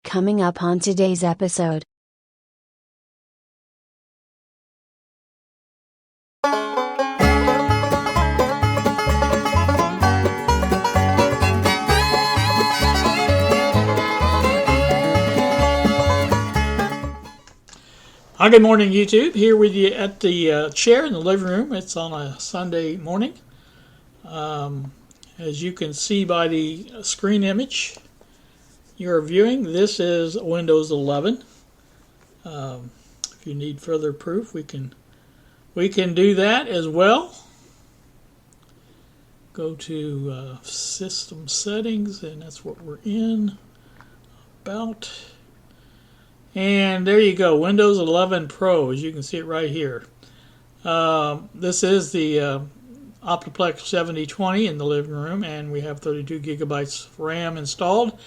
coming up on today's episode. Hi, good morning, YouTube. Here with you at the chair in the living room. It's on a Sunday morning. As you can see by the screen image you're viewing, this is Windows 11. If you need further proof, we can do that as well. Go to System Settings, and that's what we're in. About. And there you go, Windows 11 Pro, as you can see it right here. This is the Optiplex 7020 in the living room, and we have 32 gigabytes RAM installed.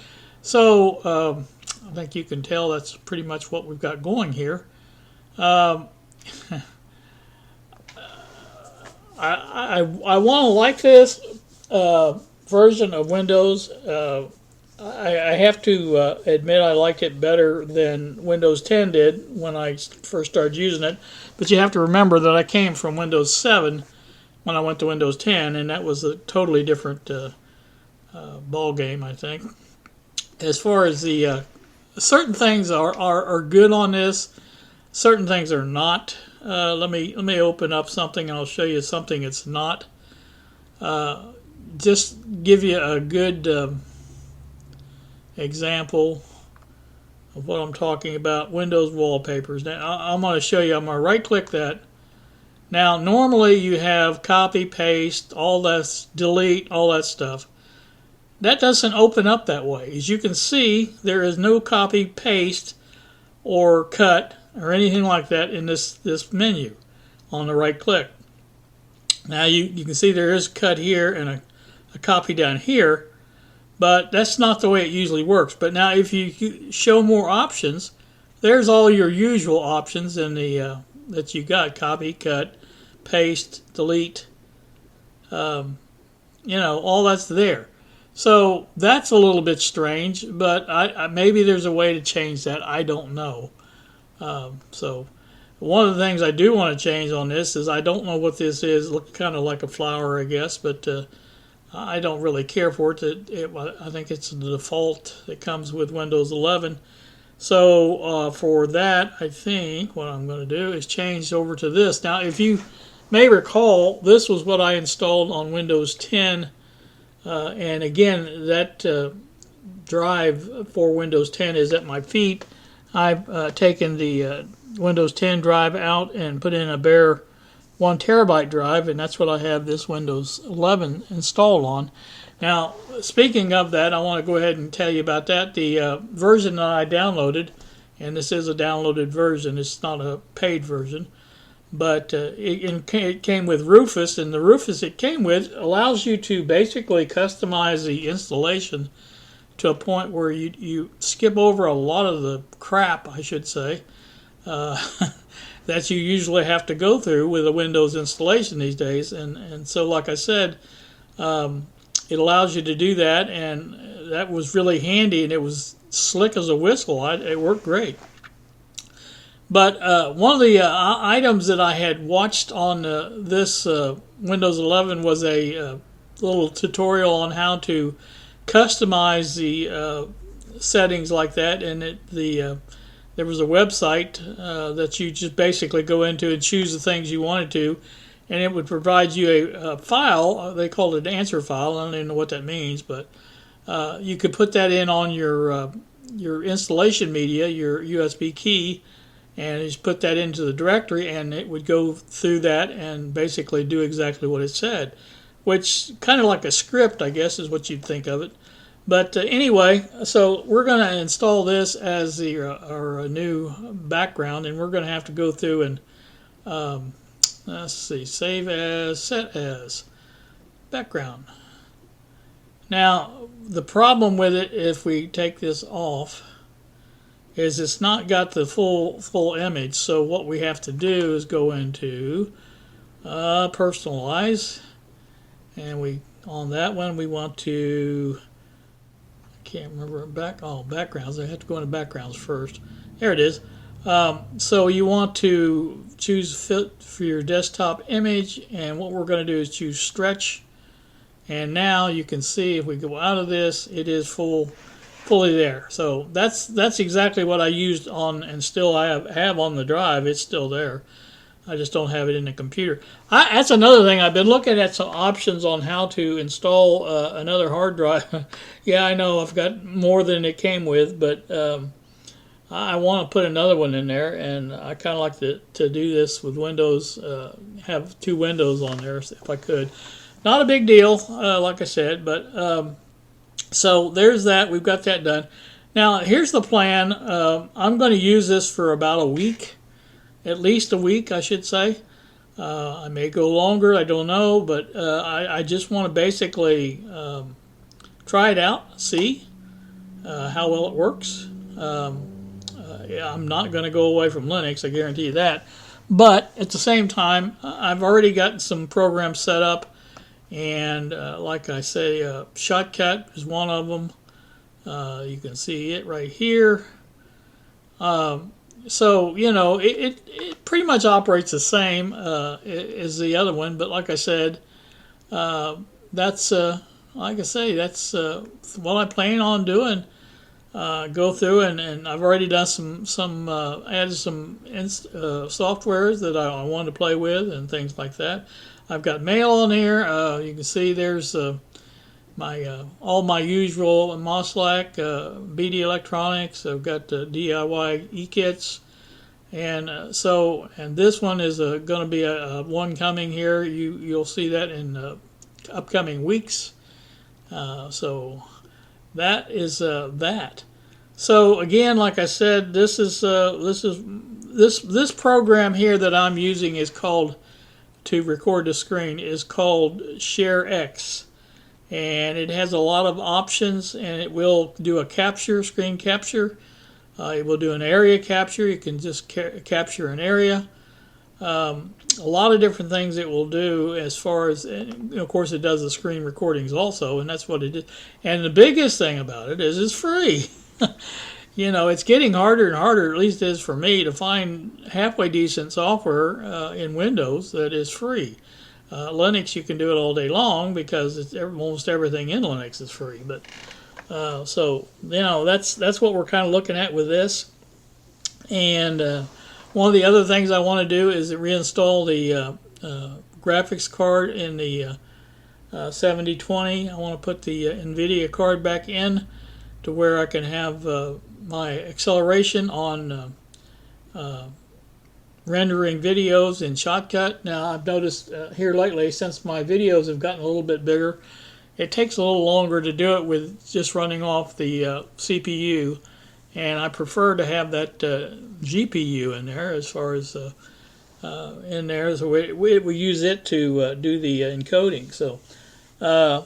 So I think you can tell that's pretty much what we've got going here. I want to like this version of Windows. I have to admit I like it better than Windows 10 did when I first started using it. But you have to remember that I came from Windows 7 when I went to Windows 10, and that was a totally different ball game, I think. As far as the certain things are good on this, certain things are not. Let me open up something and I'll show you something it's not. Just give you a good example of what I'm talking about. Windows wallpapers. Now I'm going to show you. I'm going to right click that. Now normally you have copy, paste, all that, delete, all that stuff. That doesn't open up that way. As you can see, there is no copy, paste, or cut or anything like that in this menu on the right click. Now you can see there is a cut here and a copy down here. But that's not the way it usually works. But now if you show more options, there's all your usual options in the that you got: copy, cut, paste, delete. All that's there. So that's a little bit strange, but I maybe there's a way to change that. I don't know. So one of the things I do want to change on this is I don't know what this is. It looks kind of like a flower, I guess, but I don't really care for it. I think it's the default that comes with Windows 11. So for that, I think what I'm going to do is change over to this. Now, if you may recall, this was what I installed on Windows 10. And again, that drive for Windows 10 is at my feet. I've taken the Windows 10 drive out and put in a bare 1 terabyte drive, and that's what I have this Windows 11 installed on. Now, speaking of that, I want to go ahead and tell you about that. The version that I downloaded, and this is a downloaded version, it's not a paid version, but it came with Rufus, and the Rufus it came with allows you to basically customize the installation to a point where you skip over a lot of the crap, I should say, that you usually have to go through with a Windows installation these days. And so, like I said, it allows you to do that, and that was really handy, and it was slick as a whistle. It worked great. But one of the items that I had watched on this Windows 11 was a little tutorial on how to customize the settings like that, and there was a website that you just basically go into and choose the things you wanted to, and it would provide you a file. They called it an answer file. I don't even know what that means, but you could put that in on your installation media, your USB key, and just put that into the directory, and it would go through that and basically do exactly what it said, which kind of like a script, I guess, is what you'd think of it. But anyway, so we're going to install this as our new background, and we're going to have to go through and let's see, save as, set as background. Now, the problem with it, if we take this off, is it's not got the full image. So what we have to do is go into personalize, and on that one we want to can't remember backgrounds. I have to go into backgrounds first. There it is. So you want to choose fit for your desktop image, and what we're going to do is choose stretch. And now you can see if we go out of this, it is fully there. So that's exactly what I used on, and still I have on the drive. It's still there. I just don't have it in the computer. That's another thing. I've been looking at some options on how to install another hard drive. Yeah, I know I've got more than it came with, but I want to put another one in there, and I kind of like to do this with Windows, have 2 windows on there if I could. Not a big deal, like I said, but so there's that. We've got that done. Now, here's the plan. I'm going to use this for about a week. At least a week, I should say. I may go longer, I don't know, but I just want to basically try it out, see how well it works. Yeah, I'm not going to go away from Linux, I guarantee you that. But at the same time, I've already got some programs set up, and like I say, Shotcut is one of them. You can see it right here. So, you know, it pretty much operates the same as the other one, but like I said, that's, like I say, that's what I plan on doing. Go through, and I've already done some added some softwares that I wanted to play with and things like that. I've got mail on here. You can see there's my all my usual Moslack, BD Electronics. I've got DIY e-kits, and and this one is going to be a one coming here. You'll see that in upcoming weeks. So that is that. So again, like I said, this program here that I'm using is called, to record the screen, is called ShareX. And it has a lot of options, and it will do a capture, screen capture. It will do an area capture. You can just capture an area. A lot of different things it will do as far as, and of course, it does the screen recordings also, and that's what it is. And the biggest thing about it is it's free. You know, it's getting harder and harder, at least it is for me, to find halfway decent software in Windows that is free. Linux, you can do it all day long because almost everything in Linux is free. But so, you know, that's what we're kind of looking at with this. And one of the other things I want to do is reinstall the graphics card in the 7020. I want to put the NVIDIA card back in to where I can have my acceleration on rendering videos in Shotcut. Now, I've noticed here lately, since my videos have gotten a little bit bigger, it takes a little longer to do it with just running off the CPU, and I prefer to have that GPU in there as far as in there, so we use it to do the encoding. So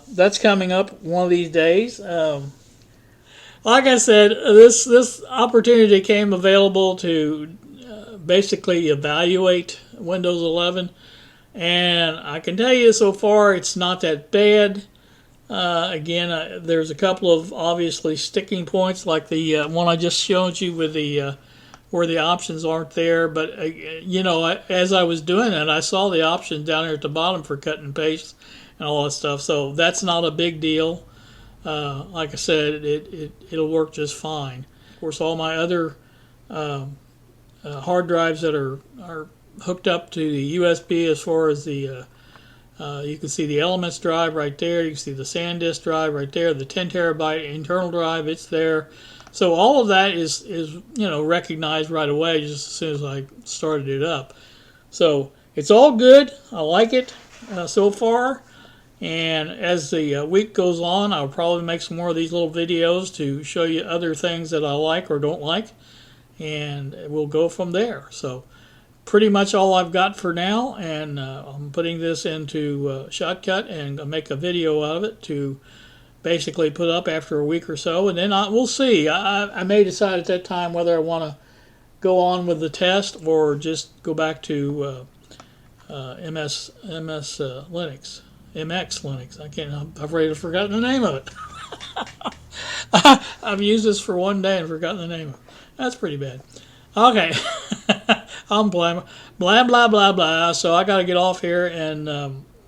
that's coming up one of these days. Like I said, this opportunity came available to basically evaluate Windows 11, and I can tell you so far it's not that bad. Again, there's a couple of obviously sticking points, like the one I just showed you with the where the options aren't there. But you know, as I was doing it, I saw the options down here at the bottom for cut and paste and all that stuff. So that's not a big deal. Like I said, it'll work just fine. Of course, all my other hard drives that are hooked up to the USB, as far as the you can see the Elements drive right there. You can see the SanDisk drive right there. The 10 terabyte internal drive, it's there. So all of that is you know, recognized right away just as soon as I started it up. So it's all good. I like it so far. And as the week goes on, I'll probably make some more of these little videos to show you other things that I like or don't like, and we'll go from there. So pretty much all I've got for now, and I'm putting this into Shotcut and make a video out of it to basically put up after a week or so, and then we'll see. I may decide at that time whether I want to go on with the test or just go back to MX Linux. I've already forgotten the name of it. I've used this for one day and forgotten the name of it. That's pretty bad. Okay. I'm blah, blah, blah, blah, blah. So I got to get off here and,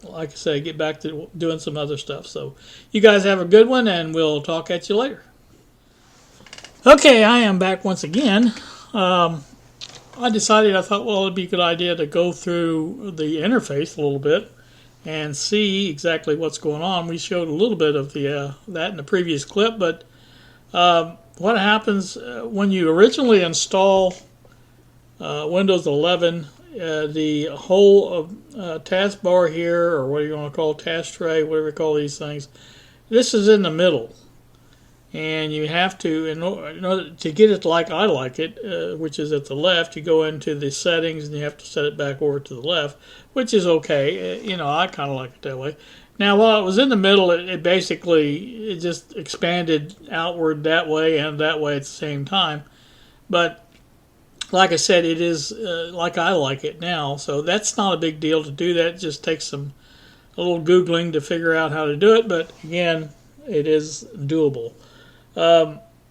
like I say, get back to doing some other stuff. So you guys have a good one, and we'll talk at you later. Okay, I am back once again. I thought, well, it'd be a good idea to go through the interface a little bit and see exactly what's going on. We showed a little bit of that in the previous clip, but what happens when you originally install Windows 11, the whole taskbar here, or what do you want to call it, task tray, whatever you call these things, this is in the middle. And you have to, in order to get it like I like it, which is at the left, you go into the settings and you have to set it back over to the left, which is okay. I kind of like it that way. Now, while it was in the middle, it just expanded outward that way and that way at the same time. But like I said, it is like I like it now, so that's not a big deal to do that. It just takes a little Googling to figure out how to do it, but again, it is doable.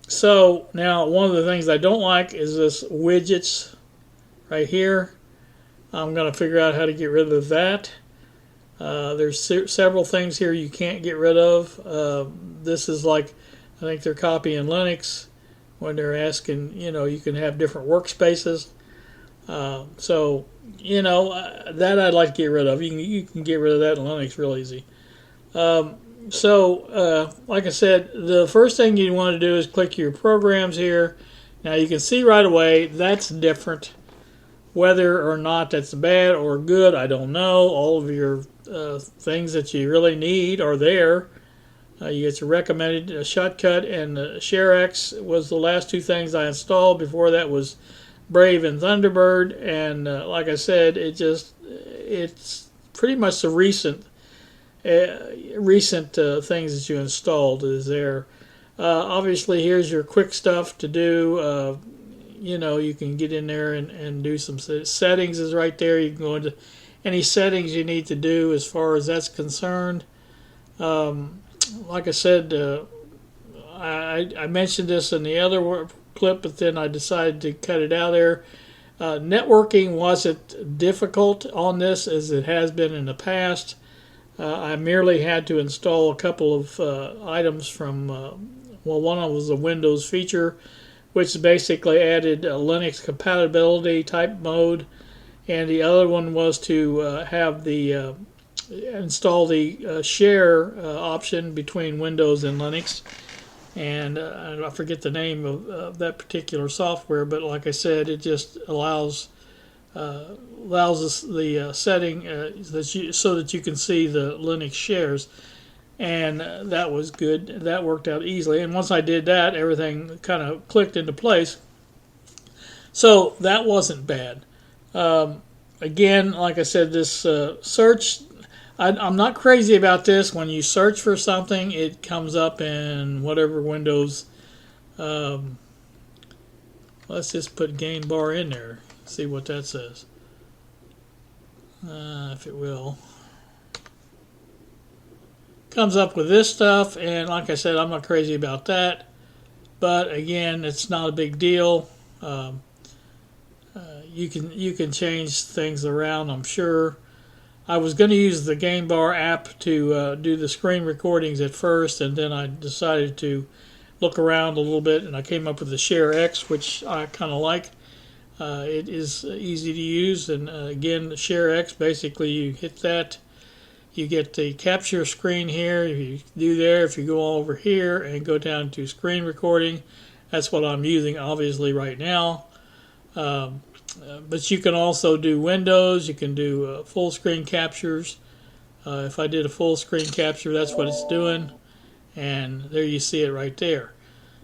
So now one of the things I don't like is this widgets right here. I'm going to figure out how to get rid of that. There's several things here you can't get rid of. This is like, I think they're copying Linux when they're asking, you can have different workspaces. So that I'd like to get rid of. You can get rid of that in Linux real easy. So, like I said, the first thing you want to do is click your programs here. Now you can see right away that's different. Whether or not that's bad or good, I don't know. All of your things that you really need are there. You get your recommended shortcut, and ShareX was the last two things I installed. Before that was Brave and Thunderbird, and like I said, it's pretty much the recent things that you installed is there. Obviously, here's your quick stuff to do. You can get in there and do some settings is right there. You can go into any settings you need to do as far as that's concerned. Like I said, I mentioned this in the other clip, but then I decided to cut it out there. Networking wasn't difficult on this as it has been in the past. I merely had to install a couple of items from, one of them was a Windows feature, which basically added Linux compatibility type mode, and the other one was to have the install the share option between Windows and Linux. And I forget the name of that particular software, but like I said, it just allows us the setting so that you can see the Linux shares, and that was good. That worked out easily, and once I did that, everything kind of clicked into place. So that wasn't bad. Again, like I said, this search, I'm not crazy about this. When you search for something, it comes up in whatever Windows. Let's just put game bar in there. See what that says. If it will. Comes up with this stuff, and like I said, I'm not crazy about that. But again, it's not a big deal. You can change things around, I'm sure. I was going to use the Game Bar app to do the screen recordings at first, and then I decided to look around a little bit, and I came up with the ShareX, which I kind of like. It is easy to use, and again, ShareX, basically you hit that, you get the capture screen here. If you do there, if you go over here and go down to screen recording, that's what I'm using obviously right now. But you can also do windows, you can do full screen captures. If I did a full screen capture, that's what it's doing, and there you see it right there.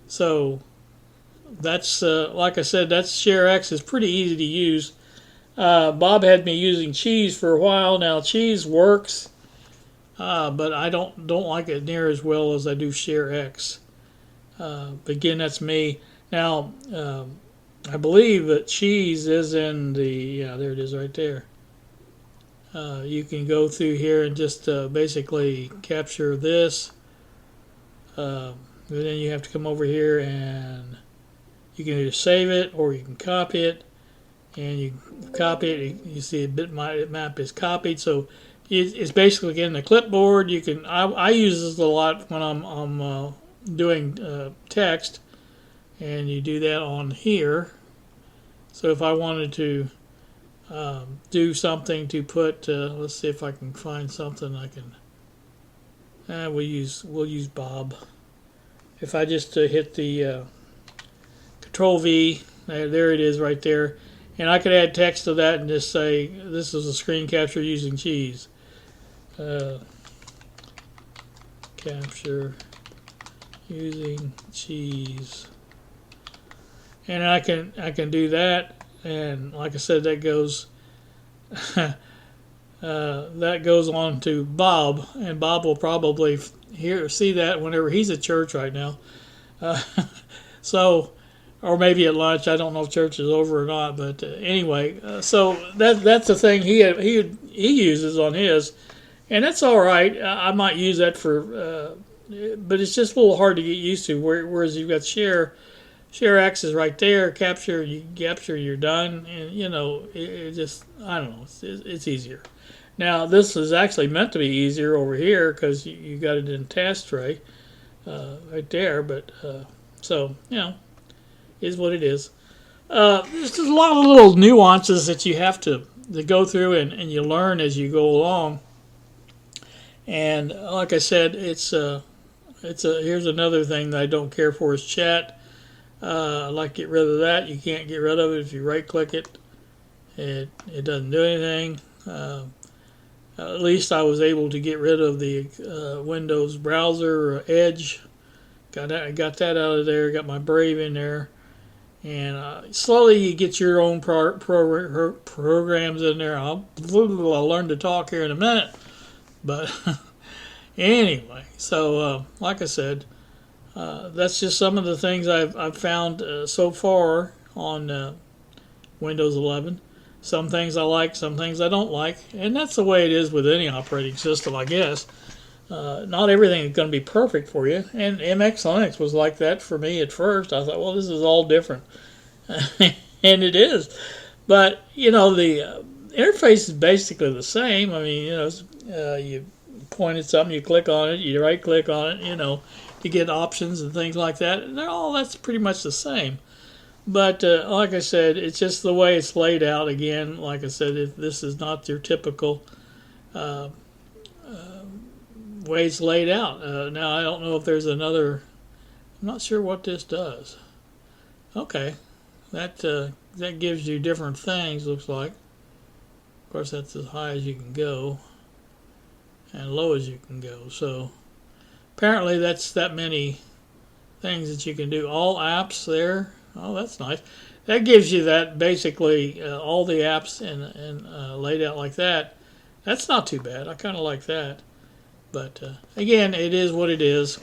So that's like I said, that's ShareX is pretty easy to use. Bob had me using Cheese for a while. Now Cheese works, but I don't like it near as well as I do ShareX. But again, that's me. Now I believe that Cheese is in the there it is right there. You can go through here and just basically capture this. then you have to come over here and you can either save it or you can copy it. And you copy it. You see a bitmap is copied, so it's basically in the clipboard. You can I use this a lot when I'm doing text, and you do that on here. So if I wanted to do something to put, let's see if I can find something I can. We'll use Bob. If I just hit the Control V, there it is right there. And I could add text to that and just say, this is a screen capture using cheese. Capture using cheese. And I can do that. And like I said, that goes on to Bob. And Bob will probably see that whenever he's at church right now. Or maybe at lunch. I don't know if church is over or not, but anyway. So that's the thing he uses on his, and that's all right. I might use that for, but it's just a little hard to get used to. Whereas you've got share X is right there. Capture, you're done, and it just I don't know. It's easier. Now this is actually meant to be easier over here because you got it in task tray right there, but so is what it is. There's just a lot of little nuances that you have to go through and you learn as you go along. And like I said, here's another thing that I don't care for is chat. I like to get rid of that. You can't get rid of it if you right click it. It doesn't do anything. At least I was able to get rid of the Windows browser Edge. Got that out of there. Got my Brave in there. And slowly you get your own programs in there. I'll learn to talk here in a minute. But anyway, so like I said, that's just some of the things I've found so far on Windows 11. Some things I like, some things I don't like. And that's the way it is with any operating system, I guess. Not everything is going to be perfect for you, and MX Linux was like that for me at first. I thought, well, this is all different, and it is. But the interface is basically the same. I mean, you point at something, you click on it, you right click on it, to get options and things like that. And that's pretty much the same. But like I said, it's just the way it's laid out. Again, like I said, if this is not your typical way it's laid out. Now I don't know if there's another. I'm not sure what this does. Okay, that gives you different things. Looks like. Of course, that's as high as you can go, and low as you can go. So apparently, that's that many things that you can do. All apps there. Oh, that's nice. That gives you that basically all the apps and laid out like that. That's not too bad. I kind of like that. But again, it is what it is.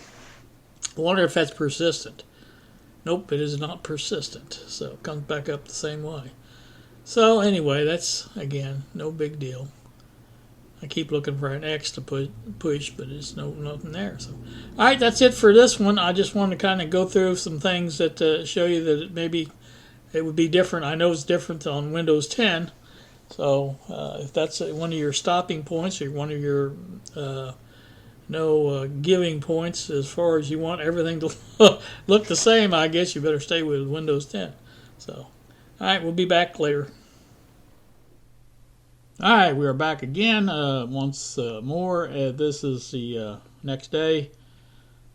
I wonder if that's persistent. Nope, it is not persistent. So it comes back up the same way. So anyway, that's, again, no big deal. I keep looking for an X to push, but there's nothing there. So, all right, that's it for this one. I just wanted to kind of go through some things that show you that maybe it would be different. I know it's different on Windows 10. So if that's one of your stopping points or one of your giving points as far as you want everything to look the same, I guess you better stay with Windows 10. So, all right, we'll be back later. All right, we are back again once more. This is the next day.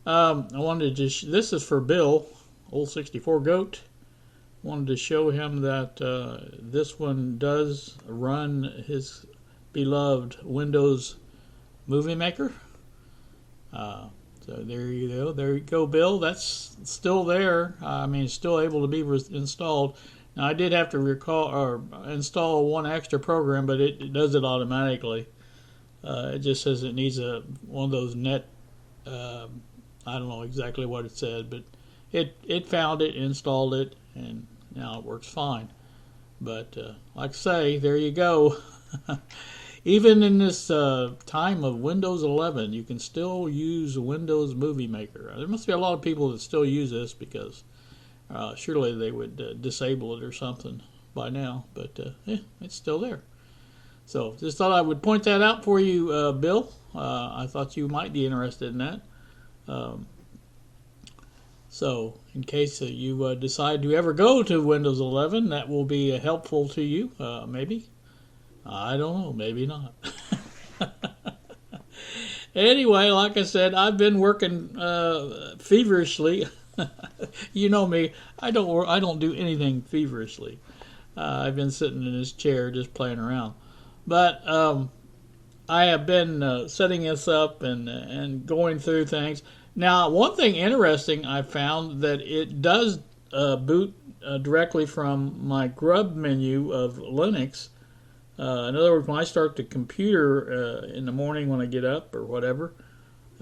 I wanted to this is for Bill, old 64 goat. Wanted to show him that this one does run his beloved Windows Movie Maker. So there you go, Bill. That's still there. I mean, it's still able to be installed. Now, I did have to install one extra program, but it does it automatically. It just says it needs one of those net. I don't know exactly what it said, but it found it, installed it, and now it works fine. But like I say, there you go. Even in this time of Windows 11, you can still use Windows Movie Maker. There must be a lot of people that still use this because surely they would disable it or something by now. But it's still there. So just thought I would point that out for you, Bill. I thought you might be interested in that. So in case you decide to ever go to Windows 11, that will be helpful to you, maybe. I don't know, maybe not. Anyway, like I said, I've been working feverishly. You know me, I don't do anything feverishly. I've been sitting in this chair just playing around. But I have been setting this up and going through things. Now, one thing interesting I found that it does boot directly from my grub menu of Linux. In other words, when I start the computer in the morning when I get up or whatever,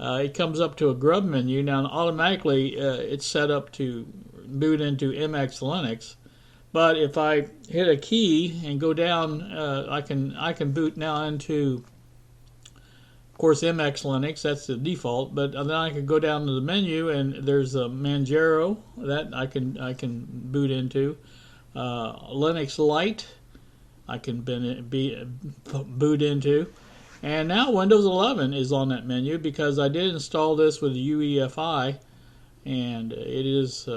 it comes up to a grub menu. Now, automatically, it's set up to boot into MX Linux. But if I hit a key and go down, I can boot now into, of course, MX Linux. That's the default. But then I can go down to the menu, and there's a Manjaro that I can boot into. Linux Lite I can boot into. And now Windows 11 is on that menu because I did install this with UEFI, and it is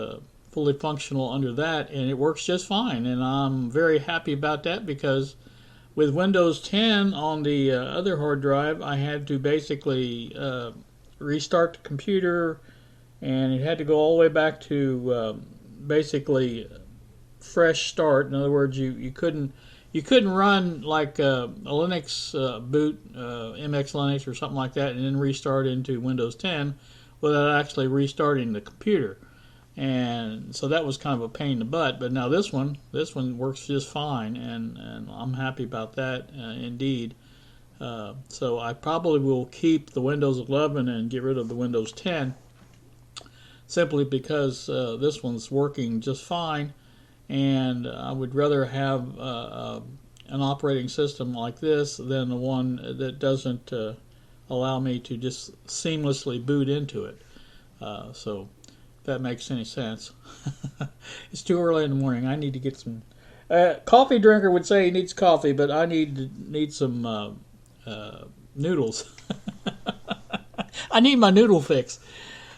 fully functional under that, and it works just fine. And I'm very happy about that because with Windows 10 on the other hard drive, I had to basically restart the computer, and it had to go all the way back to basically fresh start. In other words, you couldn't run like a Linux boot, MX Linux or something like that, and then restart into Windows 10 without actually restarting the computer. And so that was kind of a pain in the butt. But now this one works just fine, and I'm happy about that indeed. So I probably will keep the Windows 11 and get rid of the Windows 10 simply because this one's working just fine. And I would rather have an operating system like this than the one that doesn't allow me to just seamlessly boot into it. So if that makes any sense. It's too early in the morning. I need to get some... coffee drinker would say he needs coffee, but I need some noodles. I need my noodle fix.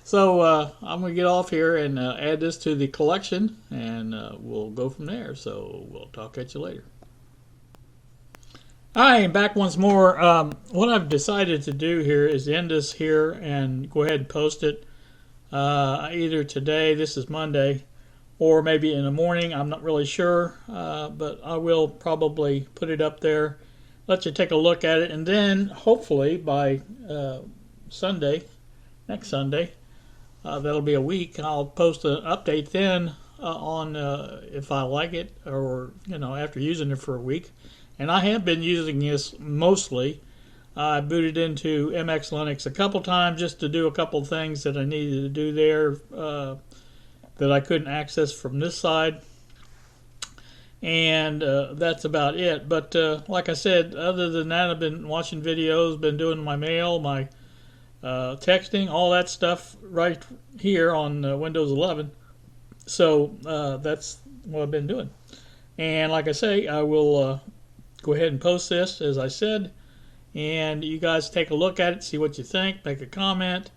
So I'm going to get off here and add this to the collection, and we'll go from there. So we'll talk at you later. I am back once more. What I've decided to do here is end this here and go ahead and post it either today, this is Monday, or maybe in the morning. I'm not really sure, but I will probably put it up there, let you take a look at it, and then hopefully by Sunday, next Sunday, that'll be a week. I'll post an update then on if I like it, or after using it for a week. And I have been using this mostly. I booted into MX Linux a couple times just to do a couple things that I needed to do there that I couldn't access from this side. And that's about it. But like I said, other than that, I've been watching videos, been doing my mail, my texting, all that stuff right here on Windows 11. So that's what I've been doing. And like I say, I will go ahead and post this, as I said. And you guys take a look at it, see what you think, make a comment.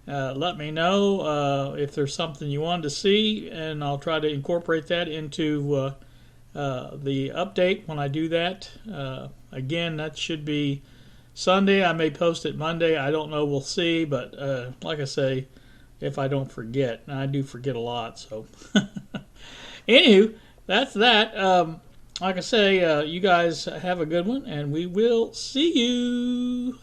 Let me know if there's something you wanted to see, and I'll try to incorporate that into the update when I do that. Again, that should be Sunday. I may post it Monday. I don't know. We'll see. But like I say, if I don't forget, and I do forget a lot. So, anywho, that's that. Like I say, you guys have a good one, and we will see you.